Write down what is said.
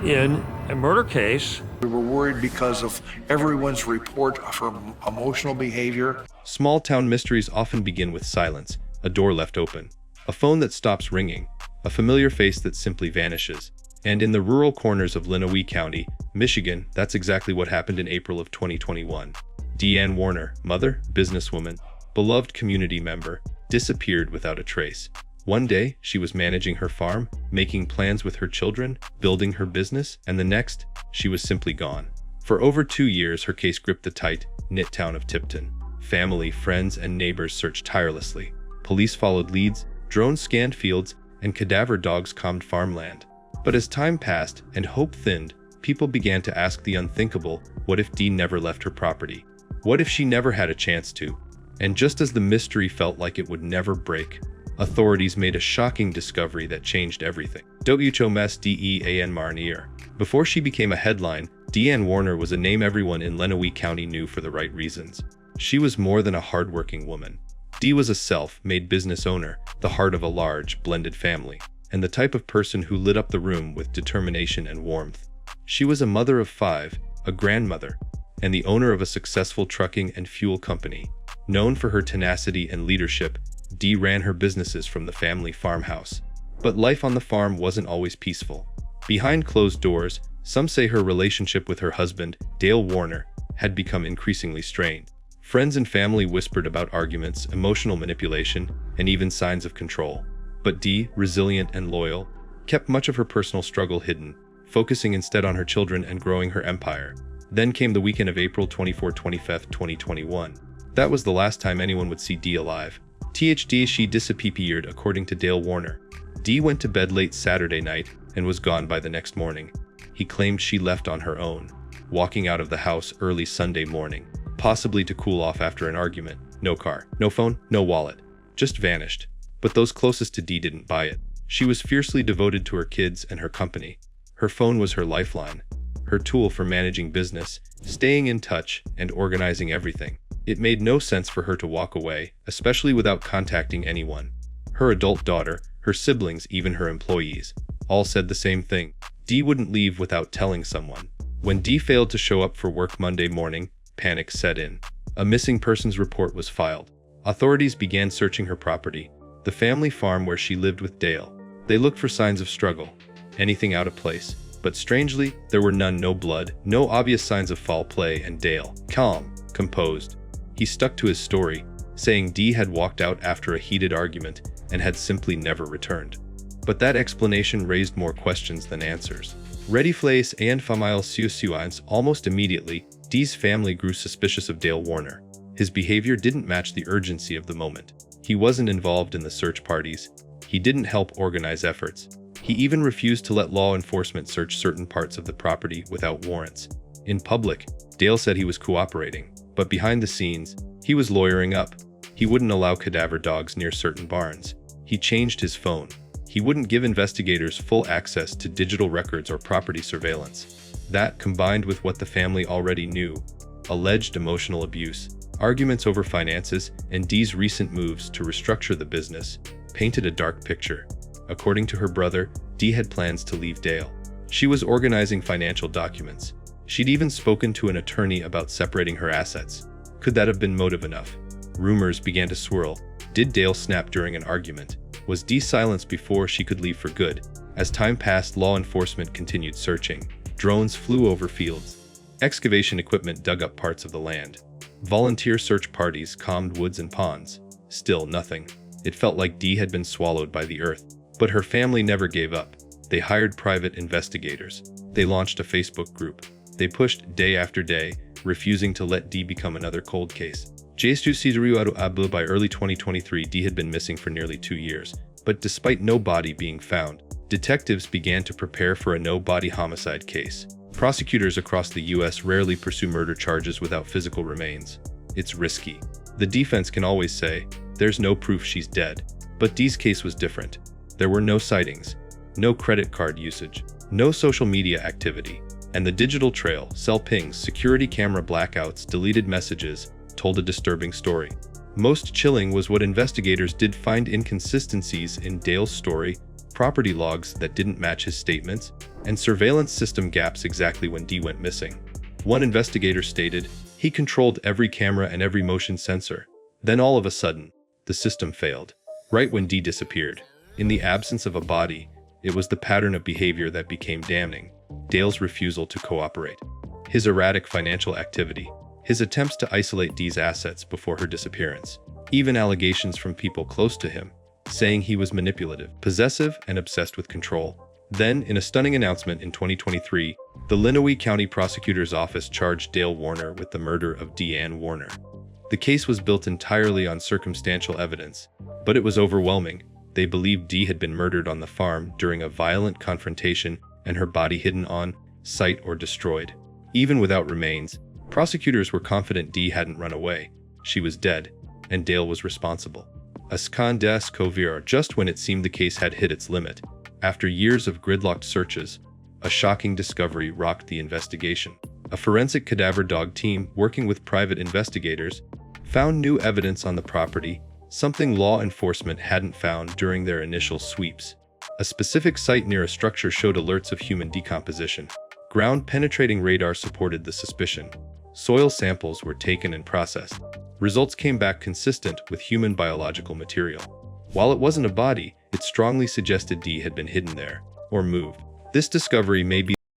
In a murder case, We were worried because of everyone's report of her emotional behavior. Small-town mysteries often begin with silence, a door left open, a phone that stops ringing, a familiar face that simply vanishes. And in the rural corners of Lenawee County, Michigan, that's exactly what happened in April of 2021. Dee Warner, mother, businesswoman, beloved community member, disappeared without a trace. One day, she was managing her farm, making plans with her children, building her business, and the next, she was simply gone. For over 2 years, her case gripped the tight-knit town of Tipton. Family, friends, and neighbors searched tirelessly. Police followed leads, drones scanned fields, and cadaver dogs combed farmland. But as time passed and hope thinned, people began to ask the unthinkable: what if Dee never left her property? What if she never had a chance to? And just as the mystery felt like it would never break, authorities made a shocking discovery that changed everything. Dean Marnier. Before she became a headline, Dee Warner was a name everyone in Lenawee County knew for the right reasons. She was more than a hardworking woman. Dee was a self-made business owner, the heart of a large, blended family, and the type of person who lit up the room with determination and warmth. She was a mother of 5, a grandmother, and the owner of a successful trucking and fuel company. Known for her tenacity and leadership, Dee ran her businesses from the family farmhouse. But life on the farm wasn't always peaceful. Behind closed doors, some say her relationship with her husband, Dale Warner, had become increasingly strained. Friends and family whispered about arguments, emotional manipulation, and even signs of control. But Dee, resilient and loyal, kept much of her personal struggle hidden, focusing instead on her children and growing her empire. Then came the weekend of April 24, 2021. That was the last time anyone would see Dee alive. She disappeared, according to Dale Warner. Dee went to bed late Saturday night and was gone by the next morning. He claimed she left on her own, walking out of the house early Sunday morning, possibly to cool off after an argument. No car, no phone, no wallet. Just vanished. But those closest to Dee didn't buy it. She was fiercely devoted to her kids and her company. Her phone was her lifeline, her tool for managing business, staying in touch, and organizing everything. It made no sense for her to walk away, especially without contacting anyone. Her adult daughter, her siblings, even her employees, all said the same thing. Dee wouldn't leave without telling someone. When Dee failed to show up for work Monday morning, panic set in. A missing persons report was filed. Authorities began searching her property, the family farm where she lived with Dale. They looked for signs of struggle, anything out of place. But strangely, there were none. No blood, no obvious signs of foul play, and Dale, calm, composed. He stuck to his story, saying Dee had walked out after a heated argument and had simply never returned. But that explanation raised more questions than answers. Ready-Flace and Famile Suicide. Almost immediately, Dee's family grew suspicious of Dale Warner. His behavior didn't match the urgency of the moment. He wasn't involved in the search parties. He didn't help organize efforts. He even refused to let law enforcement search certain parts of the property without warrants. In public, Dale said he was cooperating, but behind the scenes, he was lawyering up. He wouldn't allow cadaver dogs near certain barns. He changed his phone. He wouldn't give investigators full access to digital records or property surveillance. That, combined with what the family already knew, alleged emotional abuse, arguments over finances, and Dee's recent moves to restructure the business, painted a dark picture. According to her brother, Dee had plans to leave Dale. She was organizing financial documents. She'd even spoken to an attorney about separating her assets. Could that have been motive enough? Rumors began to swirl. Did Dale snap during an argument? Was Dee silenced before she could leave for good? As time passed, law enforcement continued searching. Drones flew over fields. Excavation equipment dug up parts of the land. Volunteer search parties combed woods and ponds. Still nothing. It felt like Dee had been swallowed by the earth. But her family never gave up. They hired private investigators. They launched a Facebook group. They pushed day after day, refusing to let Dee become another cold case. By early 2023, Dee had been missing for nearly 2 years. But despite no body being found, detectives began to prepare for a no-body homicide case. Prosecutors across the U.S. rarely pursue murder charges without physical remains. It's risky. The defense can always say, there's no proof she's dead. But Dee's case was different. There were no sightings, no credit card usage, no social media activity, and the digital trail, cell pings, security camera blackouts, deleted messages, told a disturbing story. Most chilling was what investigators did find: inconsistencies in Dale's story, property logs that didn't match his statements, and surveillance system gaps exactly when Dee went missing. One investigator stated, "He controlled every camera and every motion sensor. Then all of a sudden, the system failed. Right when Dee disappeared. In the absence of a body, it was the pattern of behavior that became damning. Dale's refusal to cooperate. His erratic financial activity. His attempts to isolate Dee's assets before her disappearance. Even allegations from people close to him, saying he was manipulative, possessive, and obsessed with control." Then, in a stunning announcement in 2023, the Lenawee County Prosecutor's Office charged Dale Warner with the murder of Dee Warner. The case was built entirely on circumstantial evidence, but it was overwhelming. They believed Dee had been murdered on the farm during a violent confrontation and her body hidden on site or destroyed. Even without remains, prosecutors were confident Dee hadn't run away. She was dead, and Dale was responsible. A scandale just when it seemed the case had hit its limit. After years of gridlocked searches, a shocking discovery rocked the investigation. A forensic cadaver dog team working with private investigators found new evidence on the property, something law enforcement hadn't found during their initial sweeps. A specific site near a structure showed alerts of human decomposition. Ground-penetrating radar supported the suspicion. Soil samples were taken and processed. Results came back consistent with human biological material. While it wasn't a body, it strongly suggested Dee had been hidden there, or moved. This discovery may be